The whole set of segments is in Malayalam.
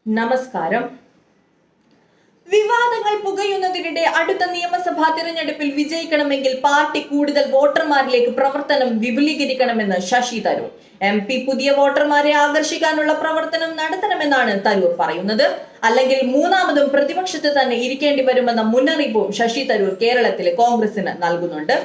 നമസ്കാരം. വിവാദങ്ങൾ പുകയുന്നതിനിടെ അടുത്ത നിയമസഭാ തിരഞ്ഞെടുപ്പിൽ വിജയിക്കണമെങ്കിൽ പാർട്ടി കൂടുതൽ വോട്ടർമാരിലേക്ക് പ്രവർത്തനം വിപുലീകരിക്കണമെന്ന് ശശി തരൂർ. MP പുതിയ വോട്ടർമാരെ ആകർഷിക്കാനുള്ള പ്രവർത്തനം നടത്തണമെന്നാണ് തരൂർ പറയുന്നത്. അല്ലെങ്കിൽ മൂന്നാമതും പ്രതിപക്ഷത്ത് തന്നെ ഇരിക്കേണ്ടി വരുമെന്ന മുന്നറിയിപ്പും ശശി തരൂർ കേരളത്തിലെ കോൺഗ്രസിന് നൽകുന്നുണ്ട്.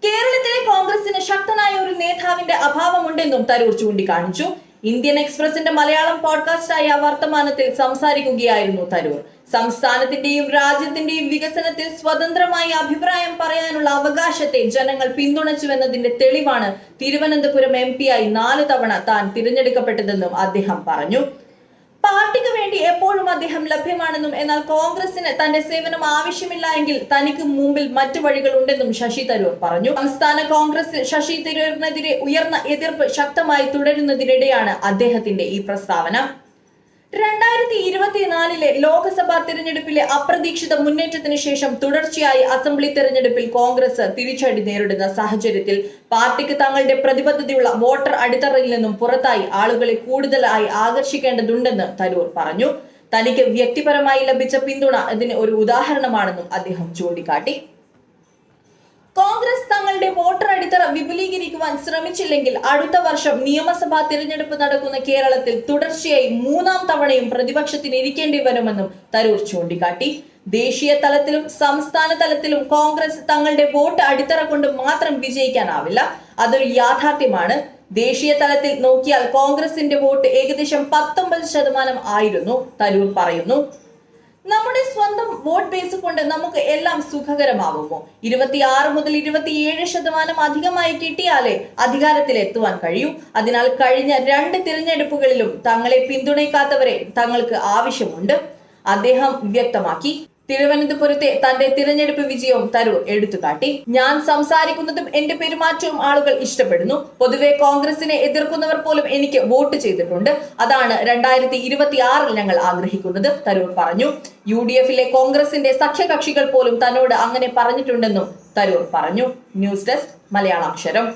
കേരളത്തിലെ കോൺഗ്രസിന് ശക്തനായ ഒരു നേതാവിന്റെ അഭാവമുണ്ടെന്നും തരൂർ ചൂണ്ടിക്കാണിച്ചു. ഇന്ത്യൻ എക്സ്പ്രസിന്റെ മലയാളം പോഡ്കാസ്റ്റായ വർത്തമാനത്തിൽ സംസാരിക്കുകയായിരുന്നു തരൂർ. സംസ്ഥാനത്തിന്റെയും രാജ്യത്തിന്റെയും വികസനത്തിൽ സ്വതന്ത്രമായി അഭിപ്രായം പറയാനുള്ള അവകാശത്തെ ജനങ്ങൾ പിന്തുണച്ചുവെന്നതിന്റെ തെളിവാണ് തിരുവനന്തപുരം MP ആയി 4 തവണ താൻ തിരഞ്ഞെടുക്കപ്പെട്ടതെന്നും അദ്ദേഹം പറഞ്ഞു. പാർട്ടിക്ക് വേണ്ടി എപ്പോഴും അദ്ദേഹം ലഭ്യമാണെന്നും എന്നാൽ കോൺഗ്രസിന് തന്റെ സേവനം ആവശ്യമില്ല എങ്കിൽ തനിക്ക് മുമ്പിൽ മറ്റു വഴികളുണ്ടെന്നും ശശി തരൂർ പറഞ്ഞു. സംസ്ഥാന കോൺഗ്രസിൽ ശശി തരൂരിനെതിരെ ഉയർന്ന എതിർപ്പ് ശക്തമായി തുടരുന്നതിനിടെയാണ് അദ്ദേഹത്തിന്റെ ഈ പ്രസ്താവന. 2024 ലോക്സഭാ തിരഞ്ഞെടുപ്പിലെ അപ്രതീക്ഷിത മുന്നേറ്റത്തിന് ശേഷം തുടർച്ചയായി അസംബ്ലി തെരഞ്ഞെടുപ്പിൽ കോൺഗ്രസ് തിരിച്ചടി നേരിടുന്ന സാഹചര്യത്തിൽ പാർട്ടിക്ക് തങ്ങളുടെ പ്രതിബദ്ധതയുള്ള വോട്ടർ അടിത്തറയിൽ നിന്നും പുറത്തായി ആളുകളെ കൂടുതലായി ആകർഷിക്കേണ്ടതുണ്ടെന്ന് തരൂർ പറഞ്ഞു. തനിക്ക് വ്യക്തിപരമായി ലഭിച്ച പിന്തുണ ഇതിന് ഒരു ഉദാഹരണമാണെന്നും അദ്ദേഹം ചൂണ്ടിക്കാട്ടി. കോൺഗ്രസ് തങ്ങളുടെ വോട്ടർ അടിത്തറ വിപുലീകരിക്കുവാൻ ശ്രമിച്ചില്ലെങ്കിൽ അടുത്ത വർഷം നിയമസഭാ തിരഞ്ഞെടുപ്പ് നടക്കുന്ന കേരളത്തിൽ തുടർച്ചയായി 3-ാം തവണയും പ്രതിപക്ഷത്തിന് ഇരിക്കേണ്ടി വരുമെന്നും തരൂർ ചൂണ്ടിക്കാട്ടി. ദേശീയ തലത്തിലും സംസ്ഥാന തലത്തിലും കോൺഗ്രസ് തങ്ങളുടെ വോട്ട് അടിത്തറ കൊണ്ട് മാത്രം വിജയിക്കാനാവില്ല. അതൊരു യാഥാർത്ഥ്യമാണ്. ദേശീയ തലത്തിൽ നോക്കിയാൽ കോൺഗ്രസിന്റെ വോട്ട് ഏകദേശം 19% ആയിരുന്നു. തരൂർ പറയുന്നു. നമ്മുടെ സ്വന്തം വോട്ട് ബേസ് കൊണ്ട് നമുക്ക് എല്ലാം സുഖകരമാവുമോ? 26 മുതൽ 27% അധികമായി കിട്ടിയാലേ അധികാരത്തിലെത്തുവാൻ കഴിയൂ. അതിനാൽ കഴിഞ്ഞ 2 തിരഞ്ഞെടുപ്പുകളിലും തങ്ങളെ പിന്തുണയ്ക്കാത്തവരെ തങ്ങൾക്ക് ആവശ്യമുണ്ട്, അദ്ദേഹം വ്യക്തമാക്കി. തിരുവനന്തപുരത്തെ തന്റെ തിരഞ്ഞെടുപ്പ് വിജയവും തരൂർ എടുത്തുകാട്ടി. ഞാൻ സംസാരിക്കുന്നതും എന്റെ പെരുമാറ്റവും ആളുകൾ ഇഷ്ടപ്പെടുന്നു. പൊതുവെ കോൺഗ്രസിനെ എതിർക്കുന്നവർ പോലും എനിക്ക് വോട്ട് ചെയ്തിട്ടുണ്ട്. അതാണ് 2026 ഞങ്ങൾ ആഗ്രഹിക്കുന്നത്, തരൂർ പറഞ്ഞു. UDF-ലെ കോൺഗ്രസിന്റെ സഖ്യകക്ഷികൾ പോലും തന്നോട് അങ്ങനെ പറഞ്ഞിട്ടുണ്ടെന്നും തരൂർ പറഞ്ഞു. News desk മലയാളാക്ഷരം.